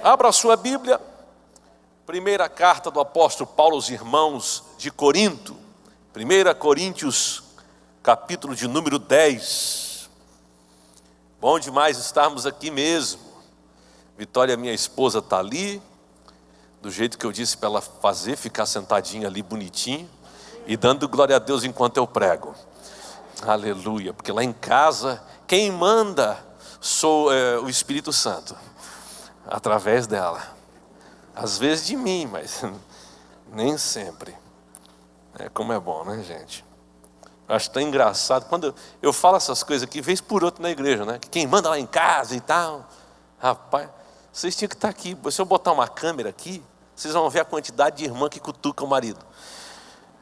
Abra a sua Bíblia, primeira carta do apóstolo Paulo aos irmãos de Corinto, 1 Coríntios, capítulo de número 10. Bom demais estarmos aqui mesmo. Vitória, minha esposa, está ali, do jeito que eu disse para ela fazer, ficar sentadinha ali bonitinho, e dando glória a Deus enquanto eu prego. Aleluia, porque lá em casa, quem manda sou o Espírito Santo, através dela. Às vezes de mim, mas nem sempre. Como é bom, né, gente? Acho tão engraçado. Quando eu falo essas coisas aqui, vez por outra na igreja, né? Quem manda lá em casa e tal. Rapaz, vocês tinham que estar aqui. Se eu botar uma câmera aqui, vocês vão ver a quantidade de irmã que cutuca o marido.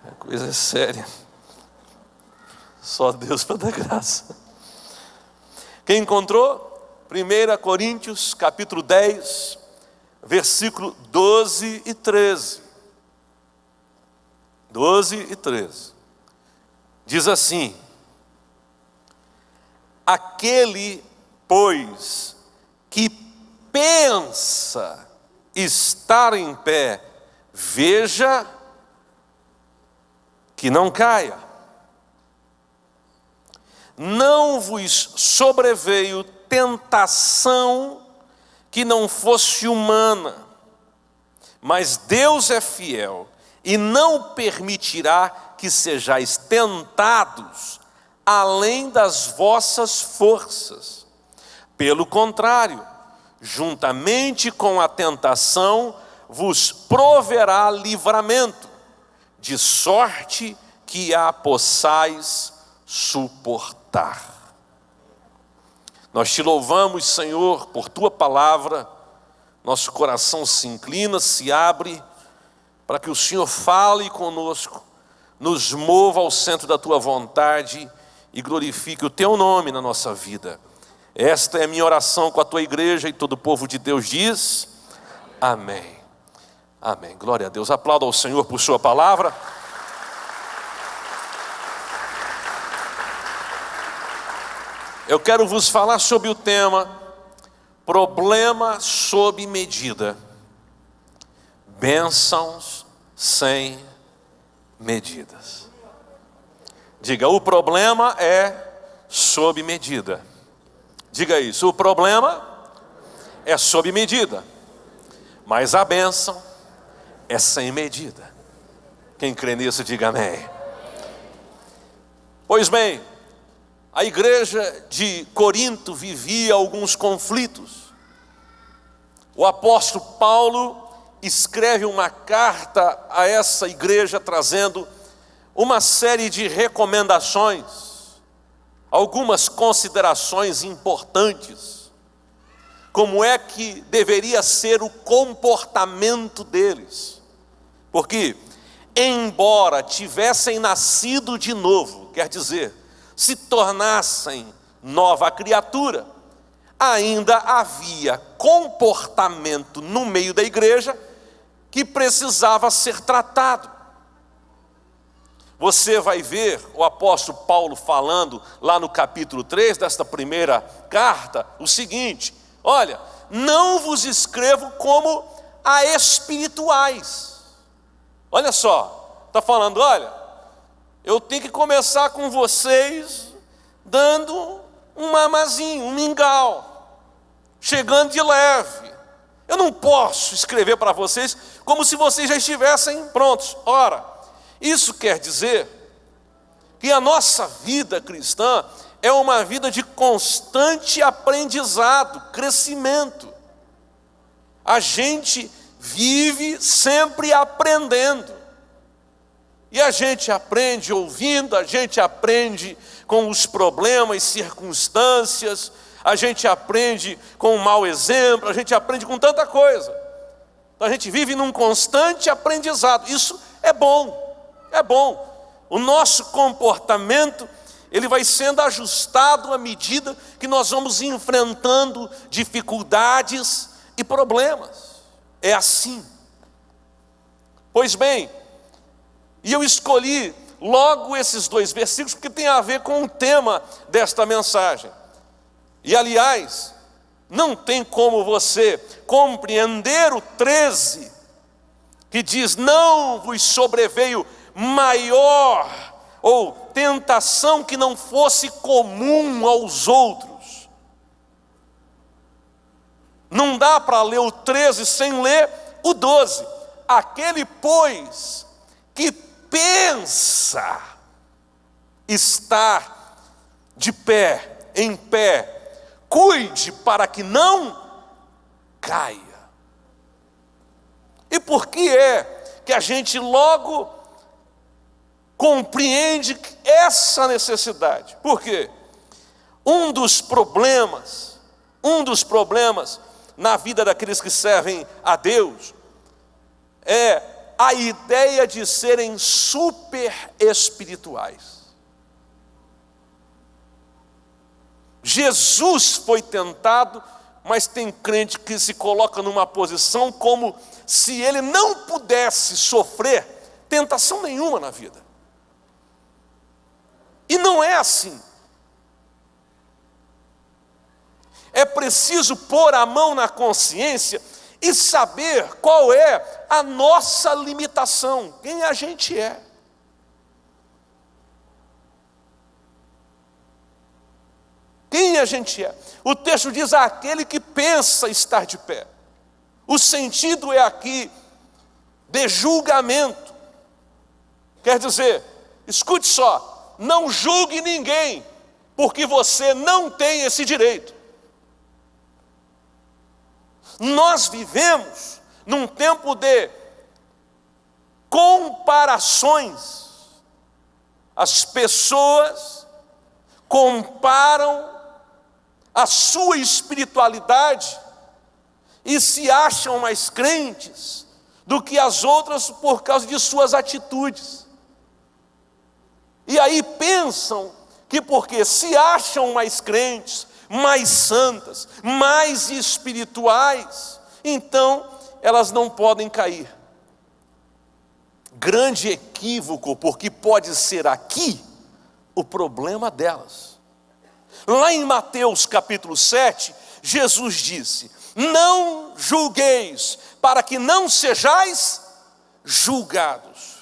A coisa é séria. Só Deus para dar graça. Quem encontrou? 1 Coríntios, capítulo 10, versículo 12 e 13. 12 e 13. Diz assim: aquele, pois, que pensa estar em pé, veja que não caia. Não vos sobreveio tentação que não fosse humana, mas Deus é fiel e não permitirá que sejais tentados além das vossas forças. Pelo contrário, juntamente com a tentação, vos proverá livramento, de sorte que a possais suportar. Nós te louvamos, Senhor, por tua palavra. Nosso coração se inclina, se abre, para que o Senhor fale conosco, nos mova ao centro da tua vontade e glorifique o teu nome na nossa vida. Esta é a minha oração com a tua igreja, e todo o povo de Deus diz amém. Amém. Glória a Deus. Aplauda ao Senhor por sua palavra. Eu quero vos falar sobre o tema problema sob medida, bênçãos sem medidas. Diga, o problema é sob medida. Diga isso, o problema é sob medida, mas a bênção é sem medida. Quem crê nisso, diga amém. Pois bem, a igreja de Corinto vivia alguns conflitos. O apóstolo Paulo escreve uma carta a essa igreja trazendo uma série de recomendações, algumas considerações importantes, como é que deveria ser o comportamento deles. Porque, embora tivessem nascido de novo, quer dizer, se tornassem nova criatura, ainda havia comportamento no meio da igreja que precisava ser tratado. Você vai ver o apóstolo Paulo falando lá no capítulo 3 desta primeira carta, o seguinte: olha, não vos escrevo como a espirituais. Olha só, está falando, olha, eu tenho que começar com vocês dando um mamazinho, um mingau, chegando de leve. Eu não posso escrever para vocês como se vocês já estivessem prontos. Ora, isso quer dizer que a nossa vida cristã é uma vida de constante aprendizado, crescimento. A gente vive sempre aprendendo. E a gente aprende ouvindo, a gente aprende com os problemas, circunstâncias, a gente aprende com um mau exemplo, a gente aprende com tanta coisa. Então a gente vive num constante aprendizado. Isso é bom, é bom. O nosso comportamento, ele vai sendo ajustado à medida que nós vamos enfrentando dificuldades e problemas. É assim. Pois bem, e eu escolhi logo esses dois versículos porque tem a ver com o tema desta mensagem. E aliás, Não tem como você compreender o 13, que diz: não vos sobreveio maior ou tentação que não fosse comum aos outros. Não dá para ler o 13 sem ler o 12. Aquele, pois, que pensa estar de pé, em pé, cuide para que não caia. E por que é que a gente logo compreende essa necessidade? Por quê? Um dos problemas na vida daqueles que servem a Deus é a ideia de serem super espirituais. Jesus foi tentado, mas tem crente que se coloca numa posição como se ele não pudesse sofrer tentação nenhuma na vida. E não é assim. É preciso pôr a mão na consciência e saber qual é a nossa limitação, quem a gente é. Quem a gente é? O texto diz: aquele que pensa estar de pé. O sentido é aqui de julgamento. Quer dizer, escute só, não julgue ninguém, porque você não tem esse direito. Nós vivemos num tempo de comparações. As pessoas comparam a sua espiritualidade e se acham mais crentes do que as outras por causa de suas atitudes. E aí pensam que porque se acham mais crentes, mais santas, mais espirituais, então elas não podem cair. Grande equívoco, porque pode ser aqui o problema delas. Lá em Mateus capítulo 7, Jesus disse: não julgueis, para que não sejais julgados.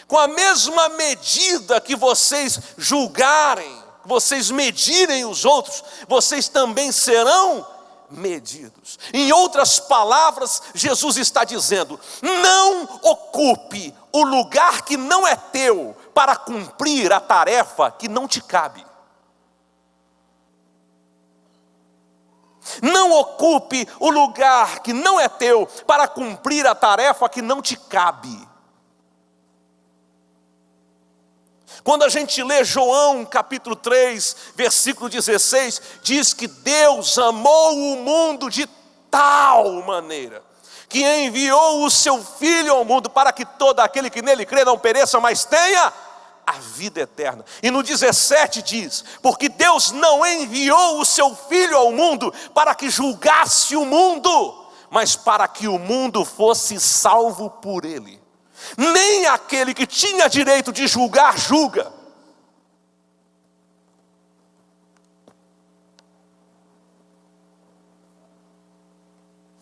Com a mesma medida que vocês julgarem, vocês medirem os outros, vocês também serão medidos. Em outras palavras, Jesus está dizendo: não ocupe o lugar que não é teu para cumprir a tarefa que não te cabe. Não ocupe o lugar que não é teu para cumprir a tarefa que não te cabe. Quando a gente lê João capítulo 3, versículo 16, diz que Deus amou o mundo de tal maneira que enviou o seu Filho ao mundo para que todo aquele que nele crê não pereça, mas tenha a vida eterna. E no 17 diz: porque Deus não enviou o seu Filho ao mundo para que julgasse o mundo, mas para que o mundo fosse salvo por ele. Nem aquele que tinha direito de julgar, julga.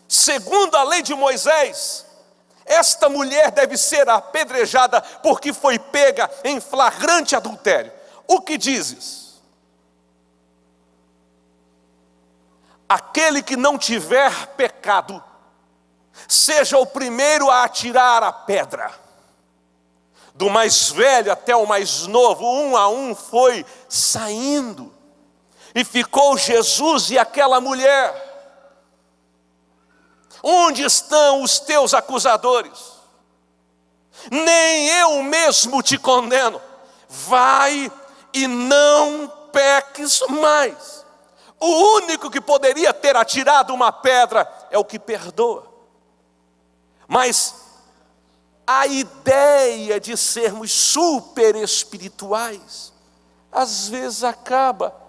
Segundo a lei de Moisés, esta mulher deve ser apedrejada porque foi pega em flagrante adultério. O que dizes? Aquele que não tiver pecado, seja o primeiro a atirar a pedra. Do mais velho até o mais novo, um a um foi saindo. E ficou Jesus e aquela mulher. Onde estão os teus acusadores? Nem eu mesmo te condeno. Vai e não peques mais. O único que poderia ter atirado uma pedra é o que perdoa. Mas a ideia de sermos super espirituais às vezes acaba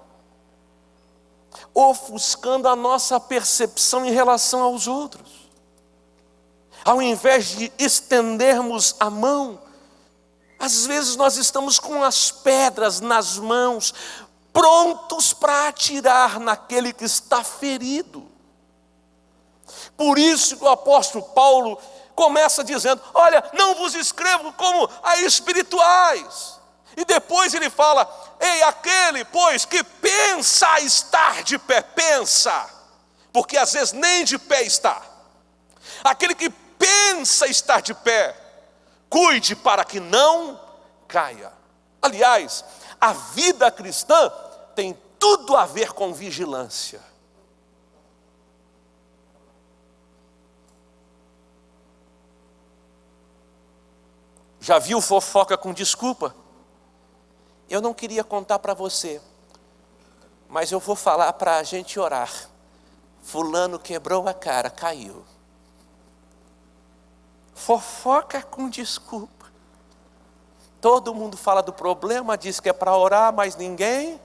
ofuscando a nossa percepção em relação aos outros. Ao invés de estendermos a mão, às vezes nós estamos com as pedras nas mãos, prontos para atirar naquele que está ferido. Por isso que o apóstolo Paulo começa dizendo: olha, não vos escrevo como a espirituais. E depois ele fala: ei, aquele, pois, que pensa estar de pé, pensa, porque às vezes nem de pé está. Aquele que pensa estar de pé, cuide para que não caia. Aliás, a vida cristã tem tudo a ver com vigilância. Já viu fofoca com desculpa? Eu não queria contar para você, mas eu vou falar para a gente orar. Fulano quebrou a cara, caiu. Fofoca com desculpa. Todo mundo fala do problema, diz que é para orar, mas ninguém.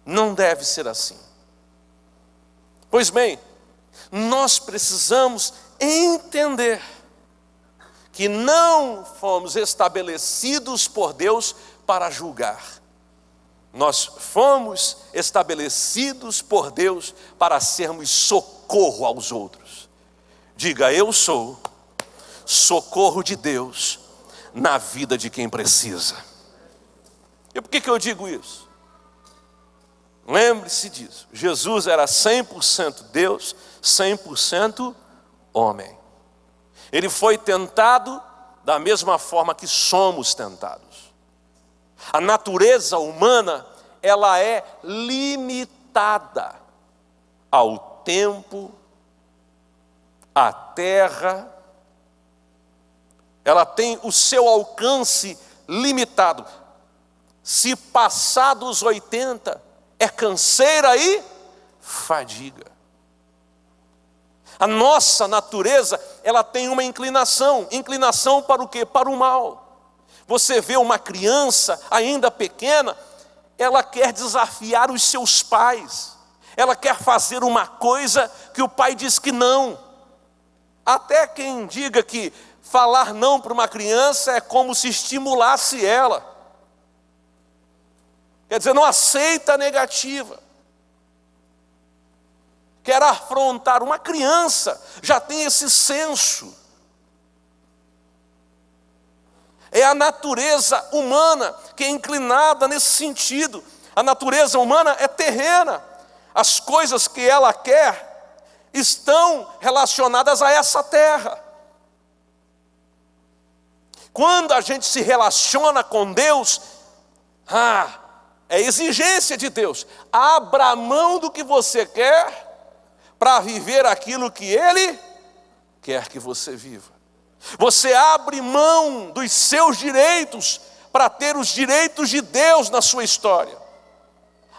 Não deve ser assim. Pois bem, nós precisamos entender que não fomos estabelecidos por Deus para julgar. Nós fomos estabelecidos por Deus para sermos socorro aos outros. Diga: eu sou socorro de Deus na vida de quem precisa. E por que eu digo isso? Lembre-se disso. Jesus era 100% Deus, 100% homem. Ele foi tentado da mesma forma que somos tentados. A natureza humana, ela é limitada ao tempo, à terra. Ela tem o seu alcance limitado. Se passar dos 80, é canseira e fadiga. A nossa natureza, ela tem uma inclinação para o quê? Para o mal. Você vê uma criança ainda pequena, ela quer desafiar os seus pais, ela quer fazer uma coisa que o pai diz que não. Até quem diga que falar não para uma criança é como se estimulasse ela. Quer dizer, não aceita a negativa. Quer afrontar uma criança, já tem esse senso. É a natureza humana que é inclinada nesse sentido. A natureza humana é terrena. As coisas que ela quer estão relacionadas a essa terra. Quando a gente se relaciona com Deus, é exigência de Deus. Abra mão do que você quer para viver aquilo que Ele quer que você viva. Você abre mão dos seus direitos para ter os direitos de Deus na sua história.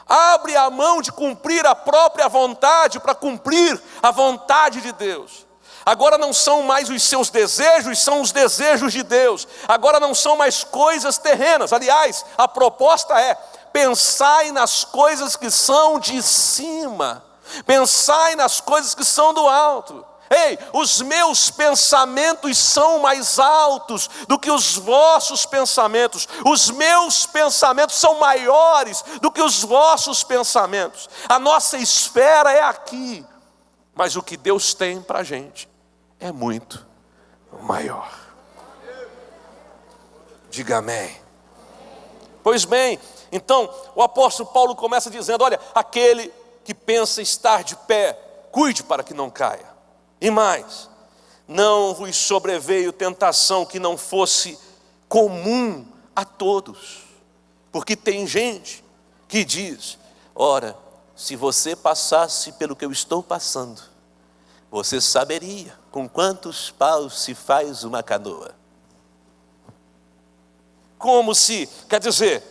Abre a mão de cumprir a própria vontade para cumprir a vontade de Deus. Agora não são mais os seus desejos, são os desejos de Deus. Agora não são mais coisas terrenas. Aliás, a proposta é: pensai nas coisas que são de cima. Pensai nas coisas que são do alto. Ei, os meus pensamentos são mais altos do que os vossos pensamentos. Os meus pensamentos são maiores do que os vossos pensamentos. A nossa esfera é aqui, mas o que Deus tem para a gente é muito maior. Diga amém. Pois bem, então o apóstolo Paulo começa dizendo: olha, aquele que pensa estar de pé, cuide para que não caia. E mais, não vos sobreveio tentação que não fosse comum a todos. Porque tem gente que diz: ora, se você passasse pelo que eu estou passando, você saberia com quantos paus se faz uma canoa. Como se, quer dizer,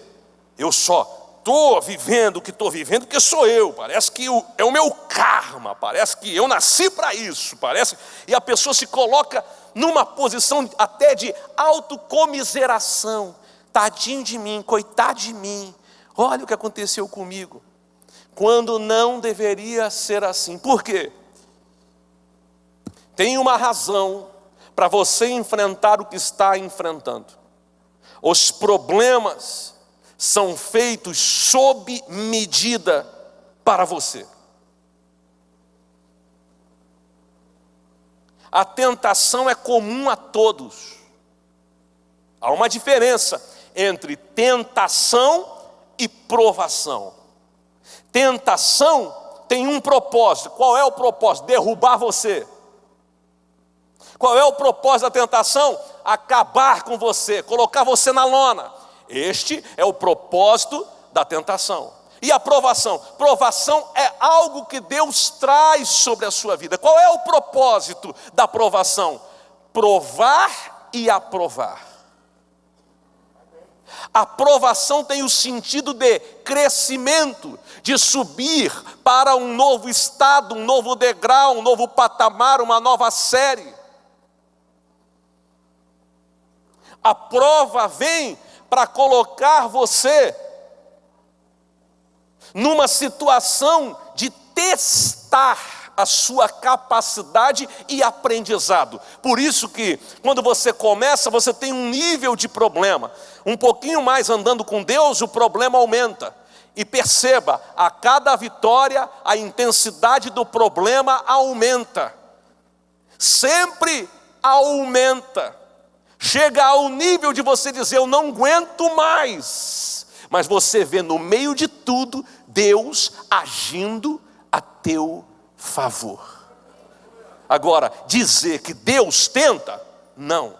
eu só estou vivendo o que estou vivendo porque sou eu, parece que é o meu karma, parece que eu nasci para isso, parece, e a pessoa se coloca numa posição até de autocomiseração. Tadinho de mim, coitado de mim, olha o que aconteceu comigo, quando não deveria ser assim. Por quê? Tem uma razão para você enfrentar o que está enfrentando. Os problemas são feitos sob medida para você. A tentação é comum a todos. Há uma diferença entre tentação e provação. Tentação tem um propósito. Qual é o propósito? Derrubar você. Qual é o propósito da tentação? Acabar com você, colocar você na lona. Este é o propósito da tentação. E a provação? Provação é algo que Deus traz sobre a sua vida. Qual é o propósito da provação? Provar e aprovar. A provação tem o sentido de crescimento, de subir para um novo estado, um novo degrau, um novo patamar, uma nova série. A prova vem para colocar você numa situação de testar a sua capacidade e aprendizado. Por isso que quando você começa, você tem um nível de problema. Um pouquinho mais andando com Deus, o problema aumenta. E perceba, a cada vitória, a intensidade do problema aumenta. Sempre aumenta. Chega ao nível de você dizer, eu não aguento mais. Mas você vê no meio de tudo, Deus agindo a teu favor. Agora, dizer que Deus tenta, não.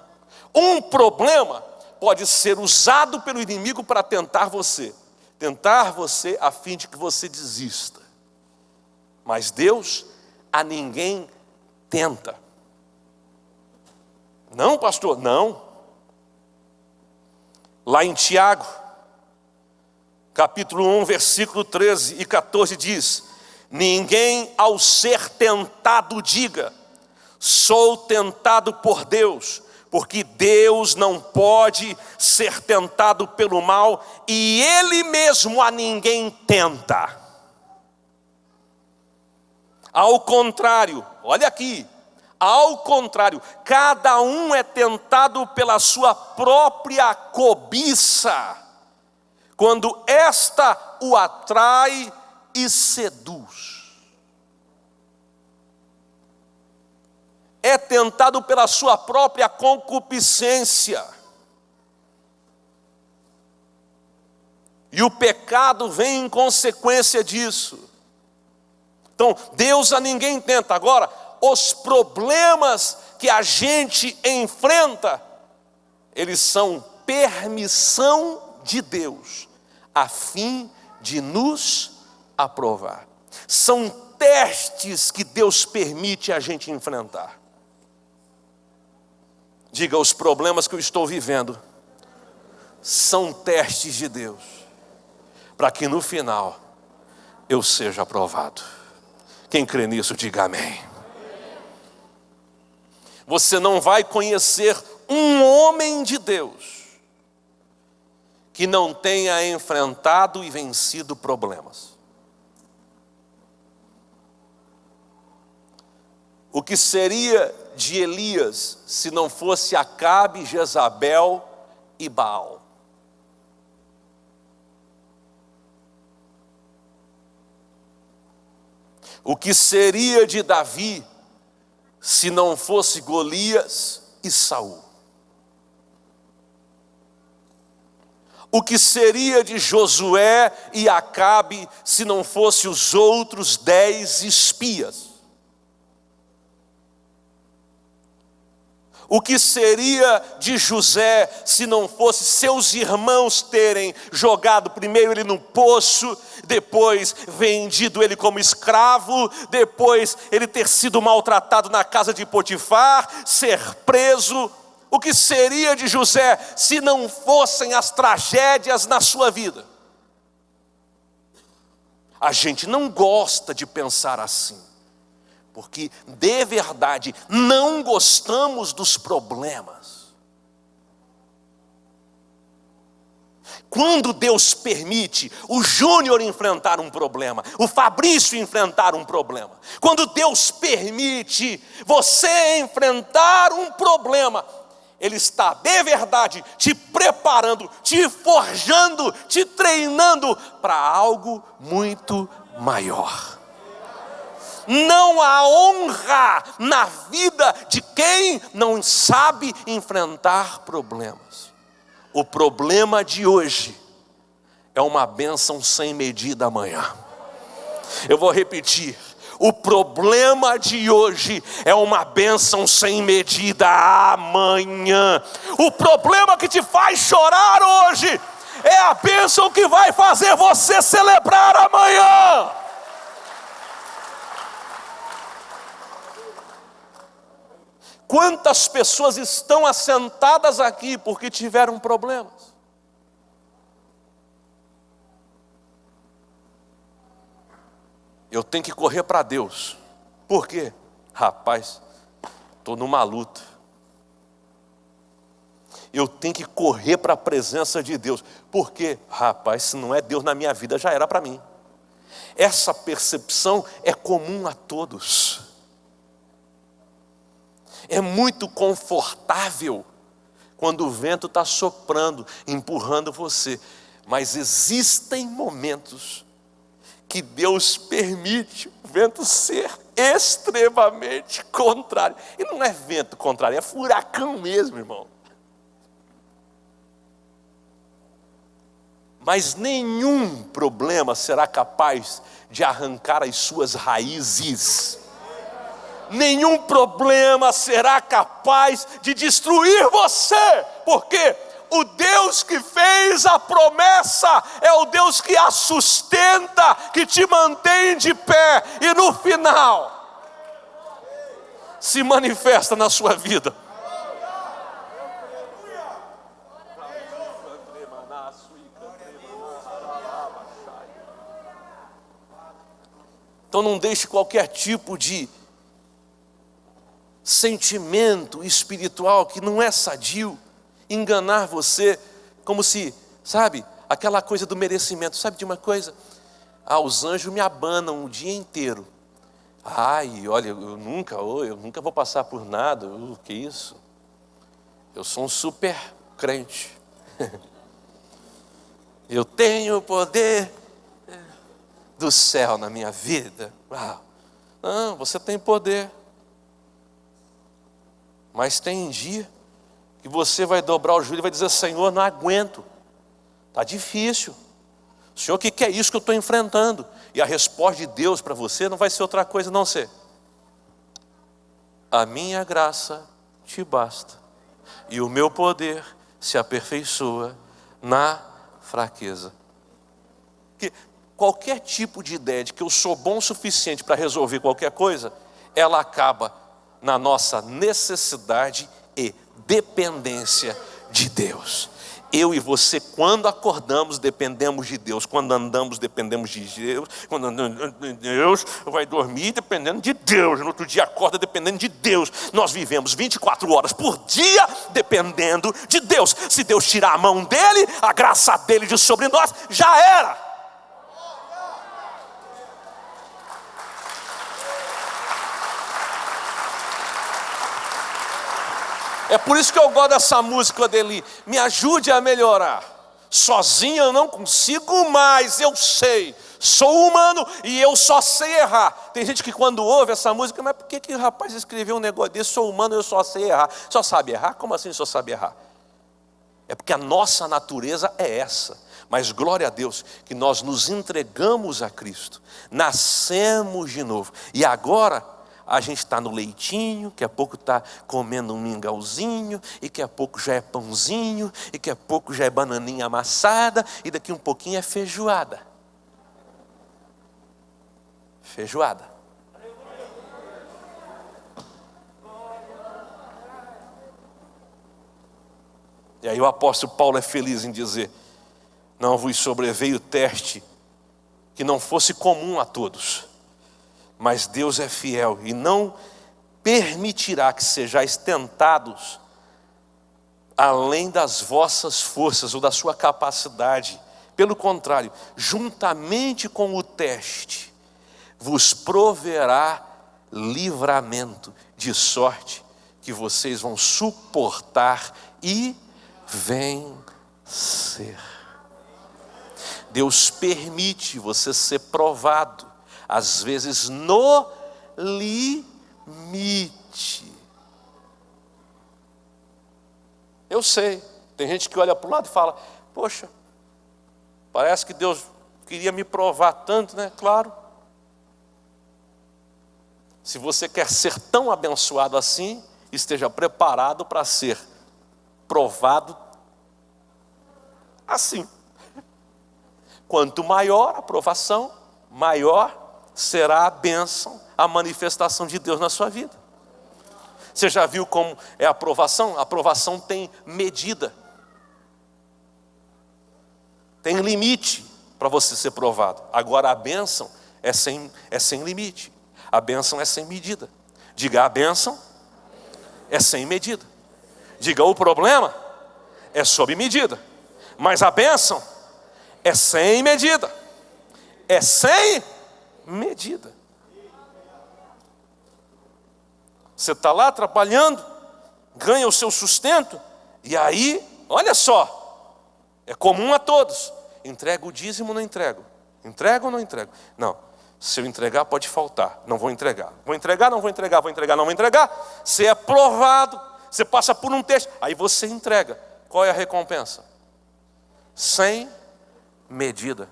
Um problema pode ser usado pelo inimigo para tentar você a fim de que você desista. Mas Deus a ninguém tenta. Não, pastor, não. Lá em Tiago, capítulo 1, versículo 13 e 14 diz: ninguém ao ser tentado diga, sou tentado por Deus, porque Deus não pode ser tentado pelo mal, e Ele mesmo a ninguém tenta. Ao contrário, olha aqui, ao contrário, cada um é tentado pela sua própria cobiça, quando esta o atrai e seduz. É tentado pela sua própria concupiscência. E o pecado vem em consequência disso. Então, Deus a ninguém tenta. Agora, os problemas que a gente enfrenta, eles são permissão de Deus, a fim de nos aprovar. São testes que Deus permite a gente enfrentar. Diga, os problemas que eu estou vivendo são testes de Deus, para que no final eu seja aprovado. Quem crê nisso, diga amém. Você não vai conhecer um homem de Deus que não tenha enfrentado e vencido problemas. O que seria de Elias se não fosse Acabe, Jezabel e Baal? O que seria de Davi se não fosse Golias e Saul? O que seria de Josué e Acabe se não fosse os outros 10 espias? O que seria de José se não fosse seus irmãos terem jogado primeiro ele no poço, depois vendido ele como escravo, depois ele ter sido maltratado na casa de Potifar, ser preso? O que seria de José se não fossem as tragédias na sua vida? A gente não gosta de pensar assim, porque de verdade não gostamos dos problemas. Quando Deus permite o Júnior enfrentar um problema, o Fabrício enfrentar um problema, quando Deus permite você enfrentar um problema, Ele está de verdade te preparando, te forjando, te treinando para algo muito maior. Não há honra na vida de quem não sabe enfrentar problemas. O problema de hoje é uma bênção sem medida amanhã. Eu vou repetir. O problema de hoje é uma bênção sem medida amanhã. O problema que te faz chorar hoje é a bênção que vai fazer você celebrar amanhã. Quantas pessoas estão assentadas aqui porque tiveram problemas? Eu tenho que correr para Deus. Por quê? Rapaz, estou numa luta. Eu tenho que correr para a presença de Deus. Por quê? Rapaz, se não é Deus na minha vida, já era para mim. Essa percepção é comum a todos. É muito confortável quando o vento está soprando, empurrando você. Mas existem momentos que Deus permite o vento ser extremamente contrário. E não é vento contrário, é furacão mesmo, irmão. Mas nenhum problema será capaz de arrancar as suas raízes. Nenhum problema será capaz de destruir você. Por quê? O Deus que fez a promessa é o Deus que a sustenta, que te mantém de pé e no final se manifesta na sua vida. Então não deixe qualquer tipo de sentimento espiritual que não é sadio enganar você, como se, sabe, aquela coisa do merecimento. Sabe de uma coisa? Os anjos me abanam o dia inteiro. Ai, olha, eu nunca vou passar por nada. O que é isso? Eu sou um super crente. Eu tenho o poder do céu na minha vida. Não, você tem poder. Mas tem dia que você vai dobrar o joelho e vai dizer: Senhor, não aguento, está difícil. Senhor, o que é isso que eu estou enfrentando? E a resposta de Deus para você não vai ser outra coisa, não ser: a minha graça te basta, e o meu poder se aperfeiçoa na fraqueza. Que qualquer tipo de ideia de que eu sou bom o suficiente para resolver qualquer coisa, ela acaba na nossa necessidade e dependência de Deus. Eu e você, quando acordamos, dependemos de Deus. Quando andamos, dependemos de Deus. Quando andamos de Deus, vai dormir dependendo de Deus. No outro dia acorda dependendo de Deus. Nós vivemos 24 horas por dia dependendo de Deus. Se Deus tirar a mão dele, a graça dele de sobre nós, já era. É por isso que eu gosto dessa música dele. Me ajude a melhorar. Sozinho eu não consigo mais, eu sei. Sou humano e eu só sei errar. Tem gente que quando ouve essa música, mas por que o rapaz escreveu um negócio desse? Sou humano, eu só sei errar. Só sabe errar? Como assim só sabe errar? É porque a nossa natureza é essa. Mas glória a Deus que nós nos entregamos a Cristo. Nascemos de novo. E agora a gente está no leitinho, daqui a pouco está comendo um mingauzinho, e daqui a pouco já é pãozinho, e daqui a pouco já é bananinha amassada, e daqui um pouquinho é feijoada. Feijoada. E aí o apóstolo Paulo é feliz em dizer: não vos sobreveio teste que não fosse comum a todos. Mas Deus é fiel e não permitirá que sejais tentados além das vossas forças ou da sua capacidade. Pelo contrário, juntamente com o teste, vos proverá livramento, de sorte que vocês vão suportar e vencer. Deus permite você ser provado, às vezes no limite. Eu sei, tem gente que olha para o lado e fala: poxa, parece que Deus queria me provar tanto, né? Claro. Se você quer ser tão abençoado assim, esteja preparado para ser provado assim. Quanto maior a provação, maior será a bênção, a manifestação de Deus na sua vida. Você já viu como é a aprovação? A aprovação tem medida. Tem limite para você ser provado. Agora a bênção é sem limite. A bênção é sem medida. Diga: a bênção é sem medida. Diga: o problema é sob medida. Mas a bênção é sem medida. É sem medida. Você está lá trabalhando, ganha o seu sustento, e aí, olha só, é comum a todos: entrego o dízimo ou não entrego? Entrego ou não entrego? Não, se eu entregar pode faltar, não vou entregar. Vou entregar, não vou entregar, vou entregar, não vou entregar. Você é provado, você passa por um teste, aí você entrega. Qual é a recompensa? Sem medida.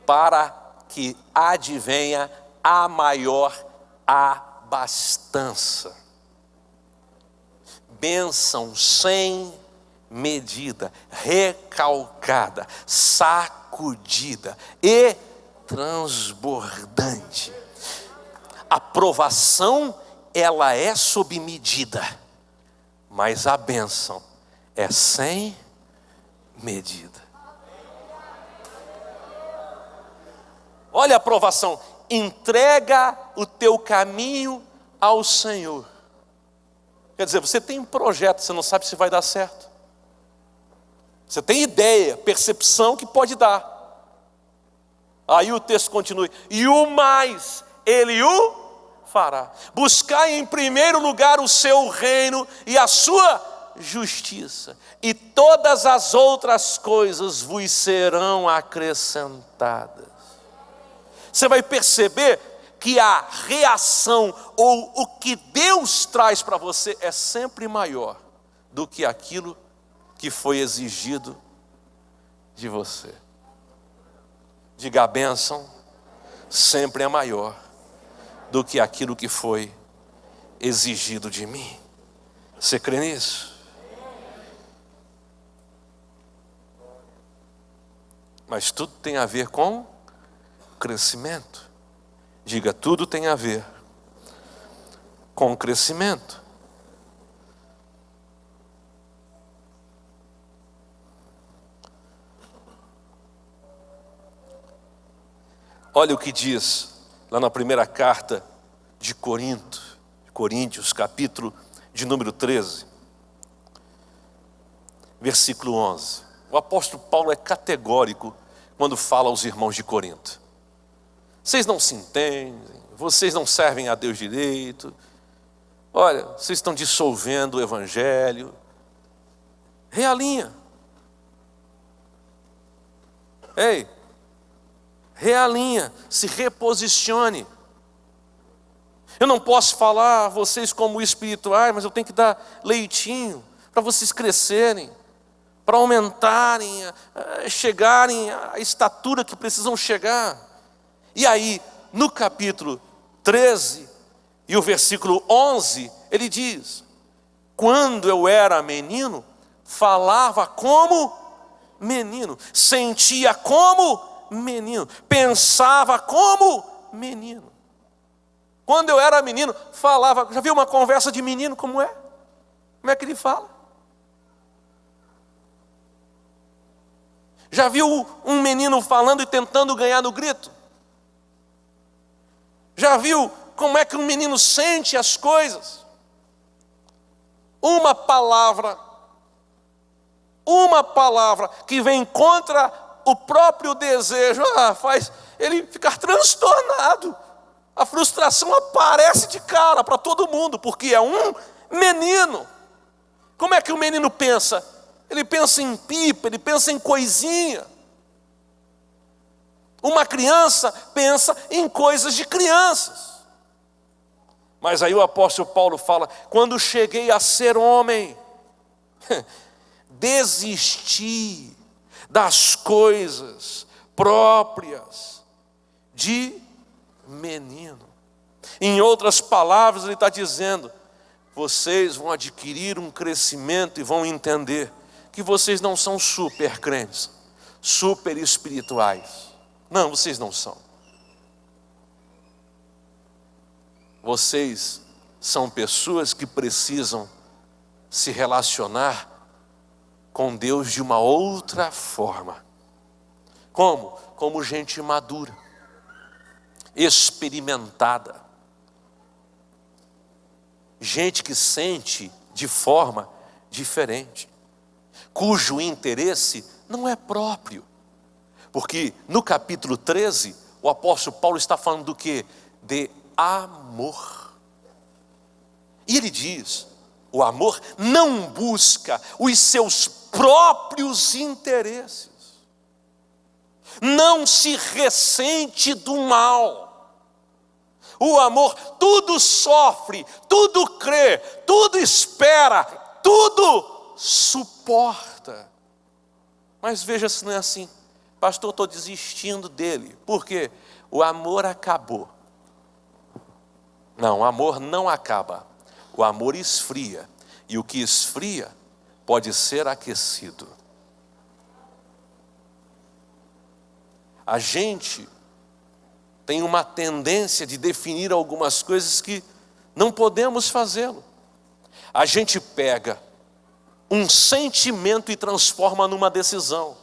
Para que advenha a maior abastança. Bênção sem medida, recalcada, sacudida e transbordante. A provação, ela é sob medida, mas a bênção é sem medida. Olha a aprovação: entrega o teu caminho ao Senhor. Quer dizer, você tem um projeto, você não sabe se vai dar certo. Você tem ideia, percepção que pode dar. Aí o texto continua: e o mais ele o fará. Buscai em primeiro lugar o seu reino e a sua justiça, e todas as outras coisas vos serão acrescentadas. Você vai perceber que a reação ou o que Deus traz para você é sempre maior do que aquilo que foi exigido de você. Diga: a bênção sempre é maior do que aquilo que foi exigido de mim. Você crê nisso? Mas tudo tem a ver com crescimento. Diga: tudo tem a ver com crescimento. Olha o que diz lá na primeira carta de Coríntios, capítulo de número 13, versículo 11. O apóstolo Paulo é categórico quando fala aos irmãos de Corinto: vocês não se entendem, vocês não servem a Deus direito, olha, vocês estão dissolvendo o evangelho. Realinha. Ei, realinha, se reposicione. Eu não posso falar a vocês como espirituais, mas eu tenho que dar leitinho para vocês crescerem, para aumentarem, chegarem à estatura que precisam chegar. E aí, no capítulo 13 e o versículo 11, ele diz: quando eu era menino, falava como menino, sentia como menino, pensava como menino. Quando eu era menino, falava. Já viu uma conversa de menino como é? Como é que ele fala? Já viu um menino falando e tentando ganhar no grito? Já viu como é que um menino sente as coisas? Uma palavra que vem contra o próprio desejo, faz ele ficar transtornado. A frustração aparece de cara para todo mundo, porque é um menino. Como é que o menino pensa? Ele pensa em pipa, ele pensa em coisinha. Uma criança pensa em coisas de crianças. Mas aí o apóstolo Paulo fala: quando cheguei a ser homem, desisti das coisas próprias de menino. Em outras palavras, ele está dizendo: vocês vão adquirir um crescimento e vão entender que vocês não são super crentes, super espirituais. Não, vocês não são. Vocês são pessoas que precisam se relacionar com Deus de uma outra forma. Como? Como gente madura, experimentada, gente que sente de forma diferente, cujo interesse não é próprio. Porque no capítulo 13, o apóstolo Paulo está falando do quê? De amor. E ele diz: o amor não busca os seus próprios interesses, não se ressente do mal. O amor tudo sofre, tudo crê, tudo espera, tudo suporta. Mas veja se não é assim. Pastor, estou desistindo dele. Por quê? O amor acabou. Não, o amor não acaba. O amor esfria. E o que esfria pode ser aquecido. A gente tem uma tendência de definir algumas coisas que não podemos fazê-lo. A gente pega um sentimento e transforma numa decisão.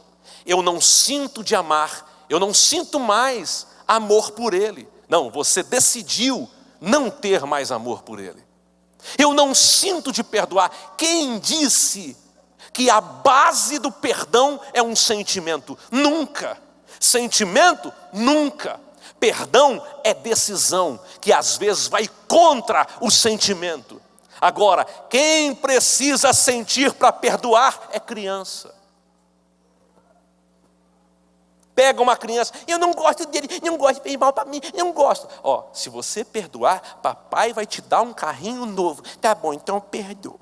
Eu não sinto de amar, eu não sinto mais amor por ele. Não, você decidiu não ter mais amor por ele. Eu não sinto de perdoar. Quem disse que a base do perdão é um sentimento? Nunca. Sentimento? Nunca. Perdão é decisão, que às vezes vai contra o sentimento. Agora, quem precisa sentir para perdoar é criança. Pega uma criança: eu não gosto dele, não gosto de fez mal para mim, não gosto. Ó, se você perdoar, papai vai te dar um carrinho novo. Tá bom, então perdoa.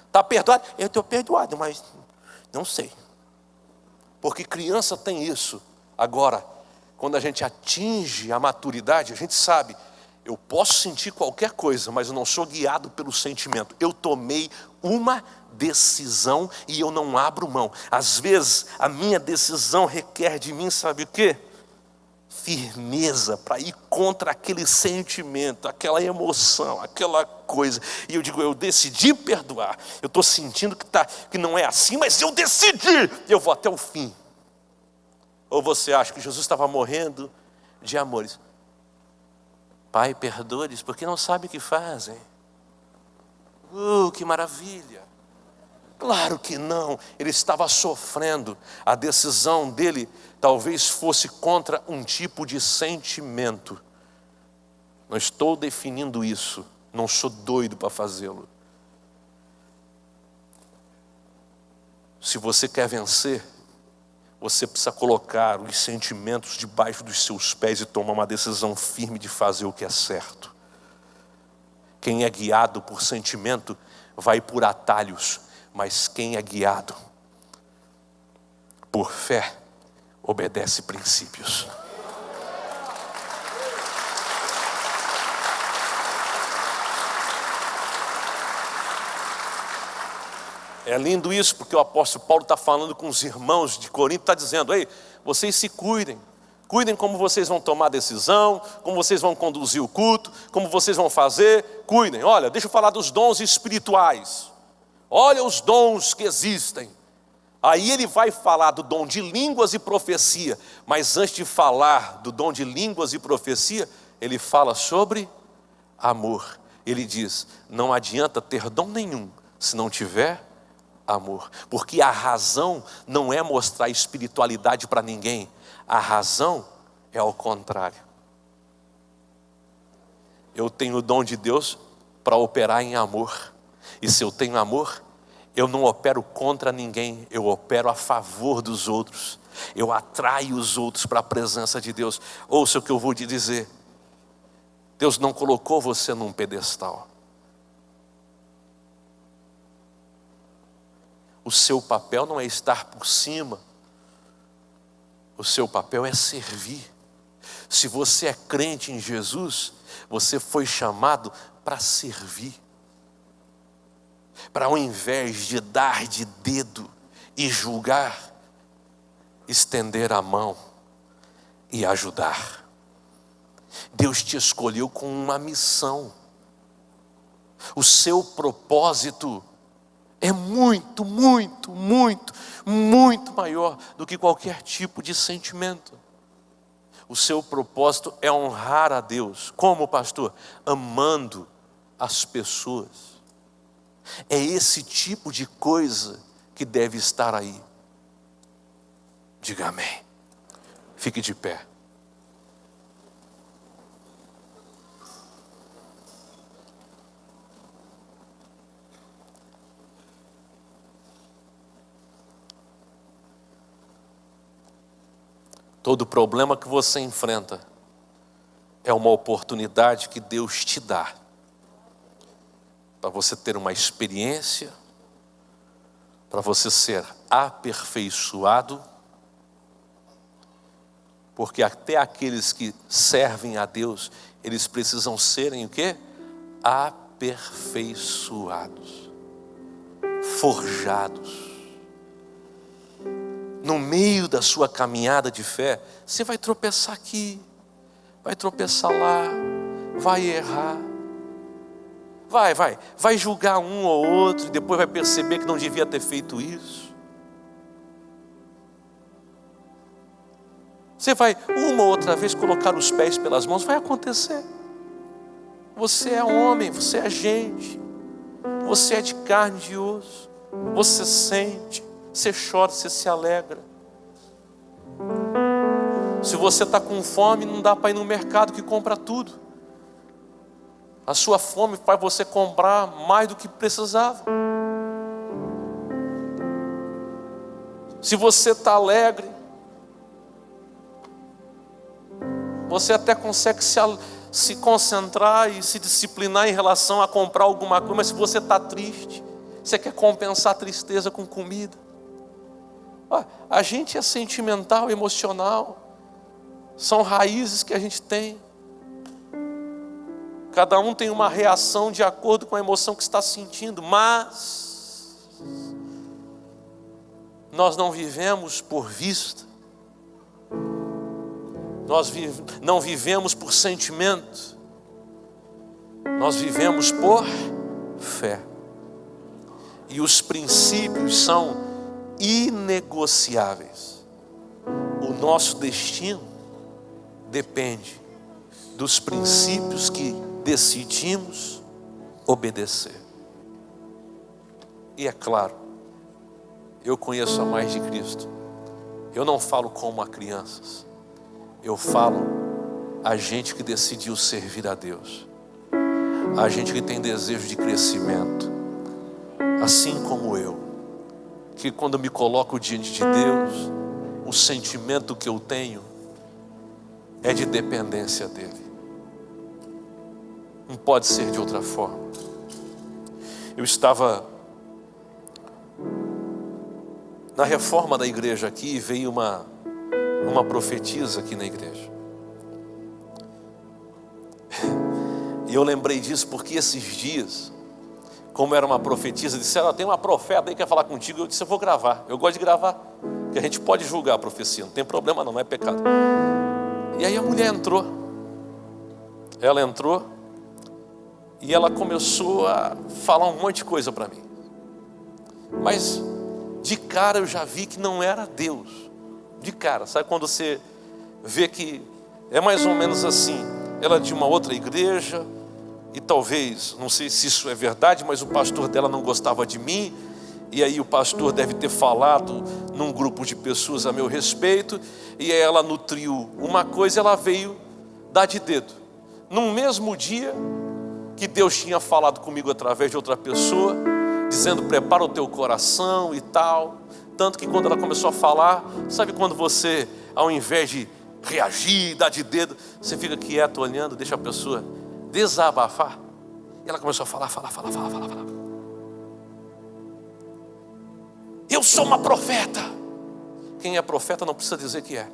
Está perdoado? Eu estou perdoado, mas não sei. Porque criança tem isso. Agora, quando a gente atinge a maturidade, a gente sabe: eu posso sentir qualquer coisa, mas eu não sou guiado pelo sentimento. Eu tomei uma decisão e eu não abro mão. Às vezes, a minha decisão requer de mim, sabe o quê? Firmeza para ir contra aquele sentimento, aquela emoção, aquela coisa. E eu digo: eu decidi perdoar. Eu estou sentindo que não é assim, mas eu decidi. Eu vou até o fim. Ou você acha que Jesus estava morrendo de amores? Pai, perdoe-lhes, porque não sabem o que fazem. Que maravilha. Claro que não, ele estava sofrendo. A decisão dele talvez fosse contra um tipo de sentimento. Não estou definindo isso, não sou doido para fazê-lo. Se você quer vencer, você precisa colocar os sentimentos debaixo dos seus pés e tomar uma decisão firme de fazer o que é certo. Quem é guiado por sentimento vai por atalhos, mas quem é guiado por fé obedece princípios. É lindo isso, porque o apóstolo Paulo está falando com os irmãos de Corinto, está dizendo: ei, vocês se cuidem. Cuidem como vocês vão tomar decisão, como vocês vão conduzir o culto, como vocês vão fazer. Cuidem. Olha, deixa eu falar dos dons espirituais. Olha os dons que existem. Aí ele vai falar do dom de línguas e profecia. Mas antes de falar do dom de línguas e profecia, ele fala sobre amor. Ele diz: não adianta ter dom nenhum se não tiver amor. Porque a razão não é mostrar espiritualidade para ninguém. A razão é ao contrário. Eu tenho o dom de Deus para operar em amor. E se eu tenho amor, eu não opero contra ninguém, eu opero a favor dos outros. Eu atraio os outros para a presença de Deus. Ouça o que eu vou te dizer. Deus não colocou você num pedestal. O seu papel não é estar por cima. O seu papel é servir. Se você é crente em Jesus, você foi chamado para servir. Para ao invés de dar de dedo e julgar, estender a mão e ajudar. Deus te escolheu com uma missão. O seu propósito é muito, muito, muito, muito maior do que qualquer tipo de sentimento. O seu propósito é honrar a Deus. Como, pastor? Amando as pessoas. É esse tipo de coisa que deve estar aí. Diga amém. Fique de pé. Todo problema que você enfrenta é uma oportunidade que Deus te dá para você ter uma experiência, para você ser aperfeiçoado, porque até aqueles que servem a Deus, eles precisam serem o quê? Aperfeiçoados, forjados. No meio da sua caminhada de fé, você vai tropeçar aqui, vai tropeçar lá, vai errar. Vai julgar um ou outro e depois vai perceber que não devia ter feito isso. Você vai uma ou outra vez colocar os pés pelas mãos, vai acontecer. Você é homem, você é gente, você é de carne e osso, você sente, você chora, você se alegra. Se você está com fome, não dá para ir no mercado que compra tudo. A sua fome faz você comprar mais do que precisava. Se você está alegre, você até consegue se concentrar e se disciplinar em relação a comprar alguma coisa. Mas se você está triste, você quer compensar a tristeza com comida. A gente é sentimental, emocional. São raízes que a gente tem. Cada um tem uma reação de acordo com a emoção que está sentindo, mas nós não vivemos por vista, nós não vivemos por sentimento, nós vivemos por fé. E os princípios são inegociáveis. O nosso destino depende dos princípios que decidimos obedecer. E é claro, eu conheço a mais de Cristo. Eu não falo como a crianças. Eu falo a gente que decidiu servir a Deus. A gente que tem desejo de crescimento. Assim como eu. Que quando me coloco diante de Deus, o sentimento que eu tenho é de dependência dEle. Não pode ser de outra forma. Eu estava na reforma da igreja aqui e veio uma profetisa aqui na igreja. E eu lembrei disso porque esses dias, como era uma profetisa, disseram: tem uma profeta aí que quer falar contigo. Eu disse: eu vou gravar. Eu gosto de gravar, porque a gente pode julgar a profecia, não tem problema não é pecado. E aí a mulher entrou. Ela entrou e ela começou a falar um monte de coisa para mim. Mas de cara eu já vi que não era Deus. De cara, sabe quando você vê que é mais ou menos assim? Ela é de uma outra igreja e talvez, não sei se isso é verdade, mas o pastor dela não gostava de mim E aí o pastor deve ter falado num grupo de pessoas a meu respeito, e aí ela nutriu uma coisa, ela veio dar de dedo. No mesmo dia que Deus tinha falado comigo através de outra pessoa, dizendo: prepara o teu coração e tal. Tanto que quando ela começou a falar, sabe quando você, ao invés de reagir, dar de dedo, você fica quieto olhando, deixa a pessoa desabafar? E ela começou a falar. Eu sou uma profeta. Quem é profeta não precisa dizer que é.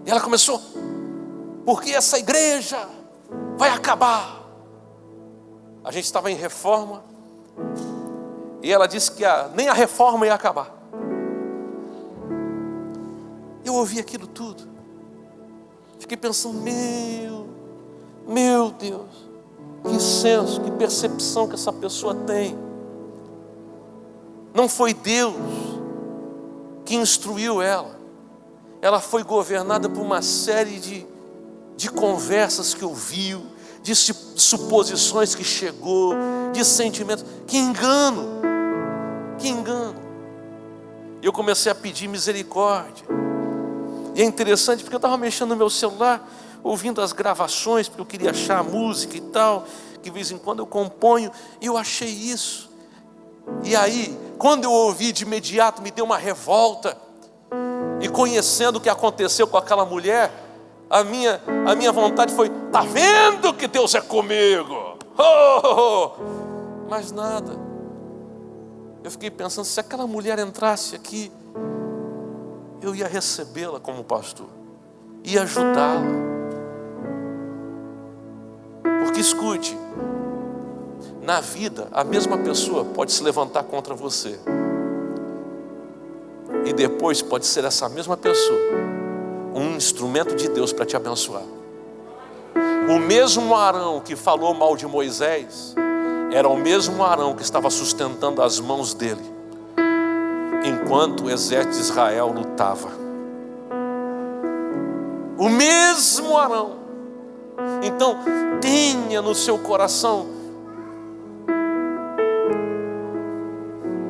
E ela começou: porque essa igreja vai acabar. A gente estava em reforma, e ela disse que nem a reforma ia acabar. Eu ouvi aquilo tudo, fiquei pensando: meu Deus, que senso, que percepção que essa pessoa tem. Não foi Deus que instruiu ela. Ela foi governada por uma série de conversas que ouviu, de suposições que chegou, de sentimentos. Que engano. Eu comecei a pedir misericórdia. E é interessante porque eu estava mexendo no meu celular, ouvindo as gravações, porque eu queria achar a música e tal, que de vez em quando eu componho, e eu achei isso. E aí, quando eu ouvi, de imediato me deu uma revolta. E conhecendo o que aconteceu com aquela mulher, a minha vontade foi: tá vendo que Deus é comigo? Mas nada. Eu fiquei pensando: se aquela mulher entrasse aqui, eu ia recebê-la como pastor, ia ajudá-la. Porque escute, na vida a mesma pessoa pode se levantar contra você, e depois pode ser essa mesma pessoa um instrumento de Deus para te abençoar. O mesmo Arão que falou mal de Moisés era o mesmo Arão que estava sustentando as mãos dele enquanto o exército de Israel lutava. O mesmo Arão. Então tenha no seu coração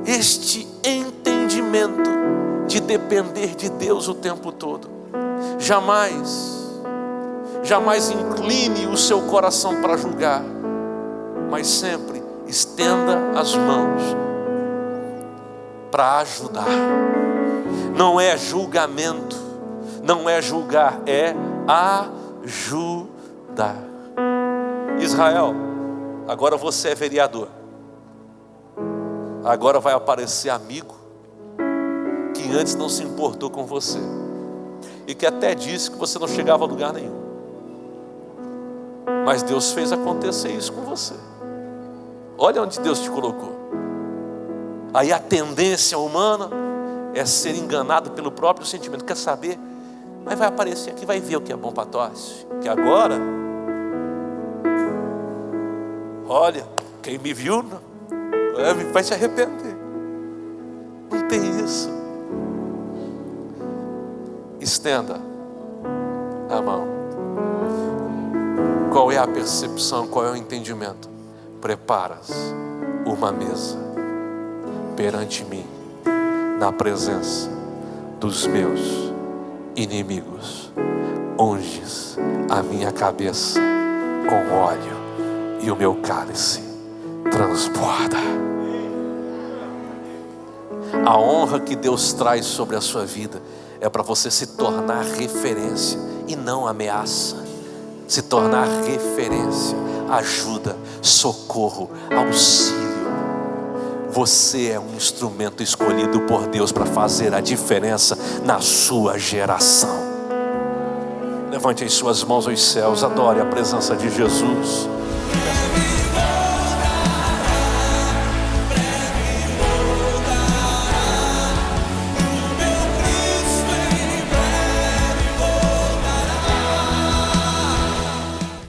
este entendimento de depender de Deus o tempo todo. Jamais incline o seu coração para julgar, mas sempre estenda as mãos para ajudar. Não é julgamento, não é julgar, é ajudar. Israel, agora você é vereador. Agora vai aparecer amigo que antes não se importou com você, e que até disse que você não chegava a lugar nenhum. Mas Deus fez acontecer isso com você. Olha onde Deus te colocou. Aí a tendência humana é ser enganado pelo próprio sentimento. Quer saber? Mas vai aparecer aqui, vai ver o que é bom para tosse. Que agora, olha, quem me viu vai se arrepender. Não tem isso. Estenda a mão. Qual é a percepção? Qual é o entendimento? Preparas uma mesa perante mim, na presença dos meus inimigos. Unges a minha cabeça com óleo e o meu cálice transborda. A honra que Deus traz sobre a sua vida é para você se tornar referência e não ameaça. Se tornar referência, ajuda, socorro, auxílio. Você é um instrumento escolhido por Deus para fazer a diferença na sua geração. Levante as suas mãos aos céus, adore a presença de Jesus.